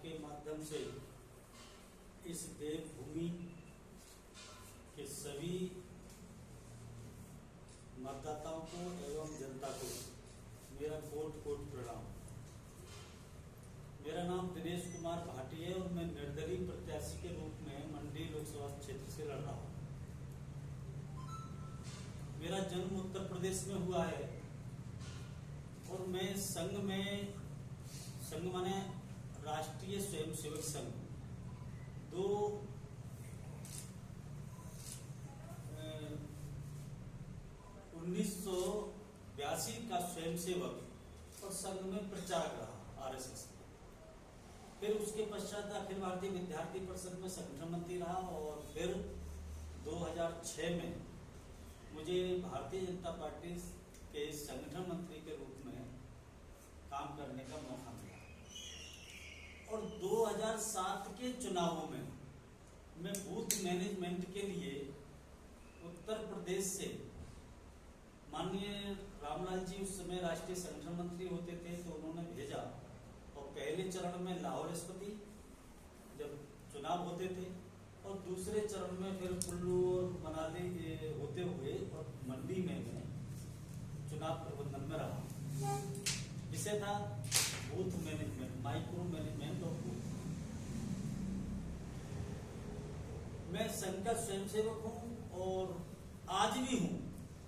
आपके माध्यम से इस देवभूमि के सभी मतदाताओं को एवं जनता को मेरा कोट कोट प्रणाम। मेरा नाम दिनेश कुमार भाटी है और मैं निर्दलीय प्रत्याशी के रूप में मंडी लोकसभा क्षेत्र से लड़ रहा हूँ। मेरा जन्म उत्तर प्रदेश में हुआ है और मैं संघ माने राष्ट्रीय स्वयंसेवक संघ 1982 का स्वयंसेवक और संघ में प्रचारक रहा आरएसएस में। फिर उसके पश्चात अखिल भारतीय विद्यार्थी परिषद में संगठन मंत्री रहा और फिर 2006 में मुझे भारतीय जनता पार्टी के संगठन मंत्री के रूप में काम करने का मौका मिला और 2007 के चुनावों में मैं बूथ मैनेजमेंट के लिए उत्तर प्रदेश से माननीय रामलाल जी उस समय राष्ट्रीय संगठन मंत्री होते थे तो उन्होंने भेजा और पहले चरण में लाहौर स्पीति जब चुनाव होते थे और दूसरे चरण में फिर कुल्लू और मनाली होते हुए और मंडी में मैं चुनाव प्रबंधन में रहा। विषय था बूथ मैनेजमेंट, माइक्रो मैनेजमेंट और बूथ। मैं संघ का स्वयंसेवक हूँ और आज भी हूँ।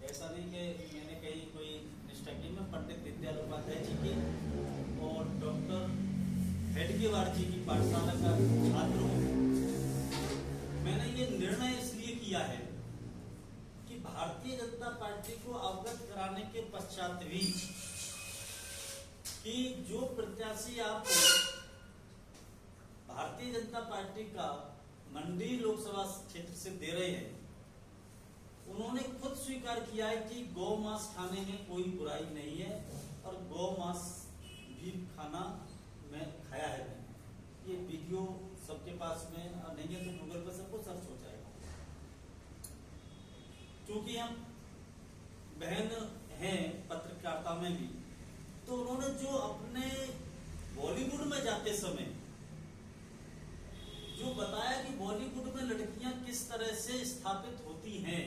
ऐसा नहीं कि मैंने कहीं कोई निष्ठा की। मैं पंडित दीनदयाल उपाध्याय जी की और डॉक्टर हेडगेवार जी की पाठशाला का छात्र हूँ। मैंने ये निर्णय इसलिए किया है कि भारतीय जनता पार्टी को अवगत कराने के पश्चात भी कि जो प्रत्याशी आप भारतीय जनता पार्टी का मंडी लोकसभा क्षेत्र से दे रहे हैं, उन्होंने खुद स्वीकार किया है कि गौ मांस खाने में कोई बुराई नहीं है और गौ मांस भी खाना मैं खाया है। ये वीडियो सबके पास में नहीं है तो गूगल पर सबको सर्च हो जाएगा। क्योंकि हम बहन हैं पत्रकारिता में भी, तो उन्होंने जो अपने बॉलीवुड में जाते समय जो बताया कि बॉलीवुड में लड़कियां किस तरह से स्थापित होती हैं,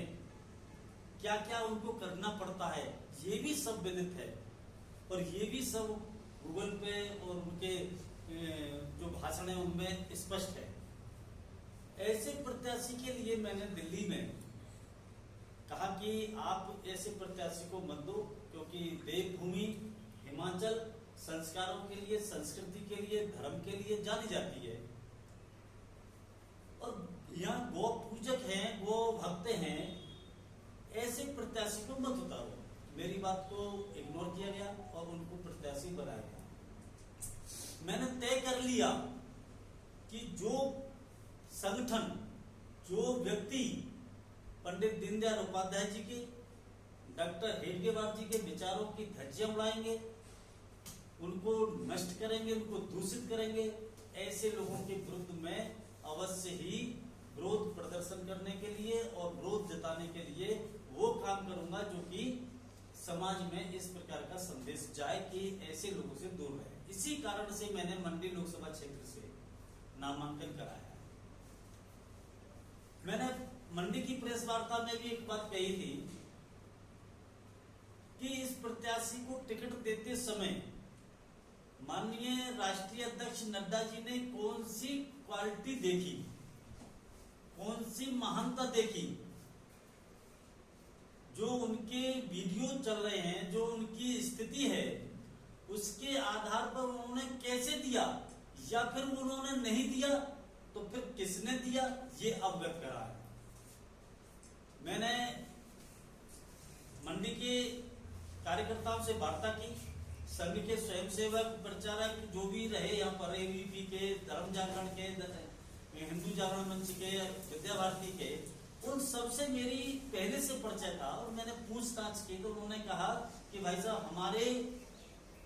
क्या क्या उनको करना पड़ता है, ये भी सब विदित है और ये भी सब गूगल पे और उनके जो भाषण है उनमें स्पष्ट है। ऐसे प्रत्याशी के लिए मैंने दिल्ली में कहा कि आप ऐसे प्रत्याशी को मत दो, क्योंकि देवभूमि हिमाचल संस्कारों के लिए, संस्कृति के लिए, धर्म के लिए जानी जाती है और यहाँ गौ पूजक हैं, गो भक्त हैं, ऐसे प्रत्याशी को मत उतारो। मेरी बात को इग्नोर किया गया और उनको प्रत्याशी बनाया गया। मैंने तय कर लिया कि जो संगठन, जो व्यक्ति पंडित दीनदयाल उपाध्याय जी के, डॉक्टर हेडगेवार जी के विचारों की धज्जियां उड़ाएंगे, उनको नष्ट करेंगे, उनको दूषित करेंगे, ऐसे लोगों के विरुद्ध में अवश्य ही विरोध प्रदर्शन करने के लिए और विरोध जताने के लिए वो काम करूंगा जो कि समाज में इस प्रकार का संदेश जाए कि ऐसे लोगों से दूर रहे। इसी कारण से मैंने मंडी लोकसभा क्षेत्र से नामांकन कराया। मैंने मंडी की प्रेस वार्ता में भी एक बात कही थी कि इस प्रत्याशी को टिकट देते समय माननीय राष्ट्रीय अध्यक्ष नड्डा जी ने कौन सी क्वालिटी देखी, कौन सी महानता देखी, जो उनके वीडियो चल रहे हैं, जो उनकी स्थिति है, उसके आधार पर उन्होंने कैसे दिया या फिर उन्होंने नहीं दिया तो फिर किसने दिया, ये अवगत करा है। मैंने मंडी के कार्यकर्ताओं से वार्ता की, संघ के स्वयंसेवक प्रचारक जो भी रहे यहाँ पर, एबीपी के, धर्म जागरण के, हिंदू जागरण मंच के, विद्या भारती के, उन सबसे मेरी पहले से परिचय था और मैंने पूछताछ की तो उन्होंने कहा कि भाई साहब हमारे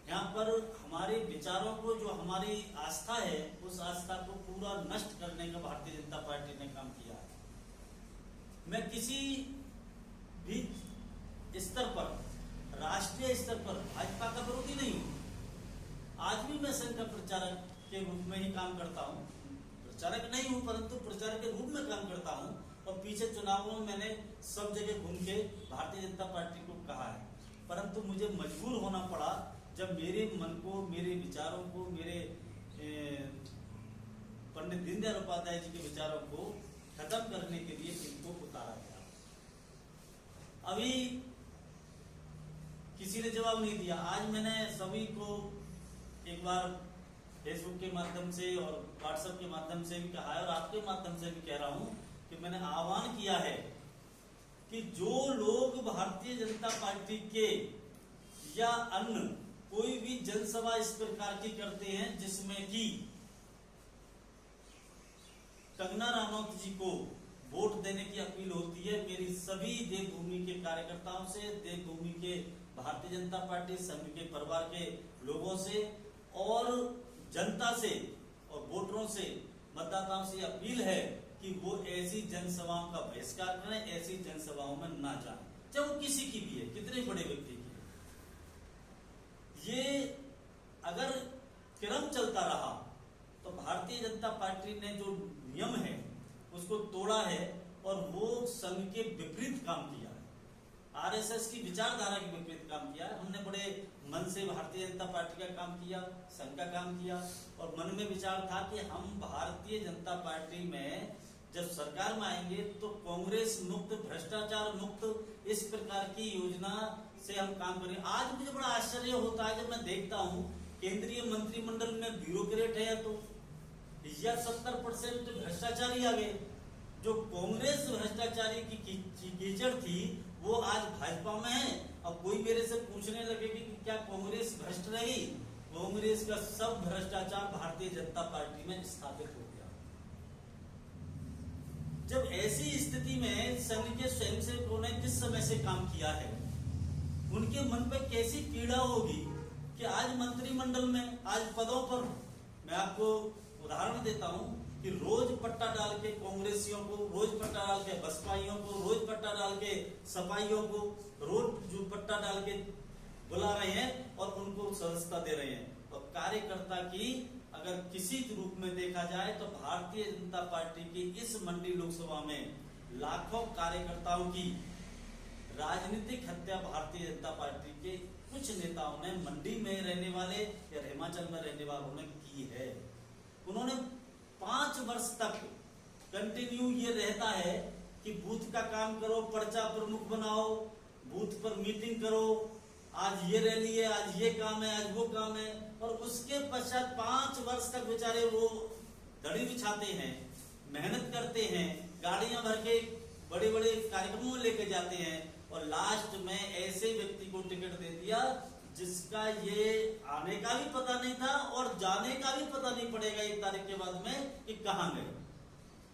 यहाँ पर हमारे विचारों को, जो हमारी आस्था है, उस आस्था को पूरा नष्ट करने का भारतीय जनता पार्टी ने काम किया है। मैं किसी भी स्तर पर, राष्ट्रीय स्तर पर भाजपा का विरोधी नहीं हूं। आज भी मैं संघ का प्रचारक के रूप में ही काम करता हूँ, प्रचारक नहीं हूँ परंतु प्रचारक के रूप में काम करता हूँ। और पीछे चुनावों में मैंने सब जगह घूम के भारतीय जनता पार्टी को कहा है, परंतु मुझे मजबूर होना पड़ा जब मेरे मन को, मेरे विचारों को, मेरे पंडित दीनदयाल उपाध्याय जी के विचारों को खत्म करने के लिए इनको उतारा गया। अभी किसी ने जवाब नहीं दिया। आज मैंने सभी को एक बार फेसबुक के माध्यम से और व्हाट्सएप के माध्यम से भी कहा है और आपके माध्यम से भी कह रहा हूं कि मैंने आह्वान किया है कि जो लोग भारतीय जनता पार्टी के या अन्य कोई भी जनसभा इस प्रकार की करते हैं जिसमें कि कंगना रनौत जी को वोट देने की अपील होती है, मेरी सभी देवभूमि के कार्यकर्ताओं से, देवभूमि के भारतीय जनता पार्टी संघ के परिवार के लोगों से और जनता से और वोटरों से, मतदाताओं से अपील है कि वो ऐसी जनसभाओं का बहिष्कार करें, ऐसी जनसभाओं में ना जाएं, चाहे वो किसी की भी है, कितने बड़े व्यक्ति की। ये अगर क्रम चलता रहा तो भारतीय जनता पार्टी ने जो नियम है उसको तोड़ा है और वो संघ के विपरीत काम किया है, आरएसएस की विचारधारा के विपरीत काम किया है। हमने बड़े मन से भारतीय जनता पार्टी का काम किया, संघ का काम किया और मन में विचार था कि हम भारतीय जनता पार्टी में जब सरकार में आएंगे तो कांग्रेस मुक्त, भ्रष्टाचार मुक्त इस प्रकार की योजना से हम काम करेंगे। आज मुझे बड़ा आश्चर्य होता है जब मैं देखता हूँ केंद्रीय मंत्रिमंडल में ब्यूरोक्रेट है तो या 70% भ्रष्टाचारी आ गए। जो कांग्रेस भ्रष्टाचारी की कीचड़ थी वो आज भाजपा में है। अब कोई मेरे से पूछने लगे कि क्या कांग्रेस भ्रष्ट रही? कांग्रेस का सब भ्रष्टाचार भारतीय जनता पार्टी में स्थापित हो गया। जब ऐसी स्थिति में संघ के स्वयंसेवकों ने जिस समय से काम किया है उनके मन पे कैसी पीड़ा होगी कि आज मंत्रिमंडल में, आज पदों पर, मैं आपको उदाहरण देता हूं कि रोज पट्टा डाल के कांग्रेसियों को, रोज पट्टा डाल के बसपाइयों को, रोज पट्टा डाल के सपाइयों को, रोज जो पट्टा डाल के बुला रहे हैं और उनको सदस्यता दे रहे हैं। और कार्यकर्ता की अगर किसी रूप में देखा जाए तो भारतीय जनता पार्टी की इस मंडी लोकसभा में लाखों कार्यकर्ताओं की राजनीतिक हत्या भारतीय जनता पार्टी के कुछ नेताओं ने मंडी में रहने वाले या हिमाचल में रहने वालों ने की है। उन्होंने 5 वर्ष तक कंटिन्यू ये रहता है कि बूथ का काम करो, पर्चा प्रमुख बनाओ, बूथ पर मीटिंग करो, आज ये रैली है, आज ये काम है, आज वो काम है। और उसके पश्चात 5 वर्ष तक बेचारे वो दड़ी बिछाते हैं, मेहनत करते हैं, गाड़ियां भर के बड़े बड़े कार्यक्रमों में लेके जाते हैं और लास्ट में ऐसे व्यक्ति को टिकट दे दिया जिसका ये आने का भी पता नहीं था और जाने का भी पता नहीं पड़ेगा 1 तारीख के बाद में कि कहां गए।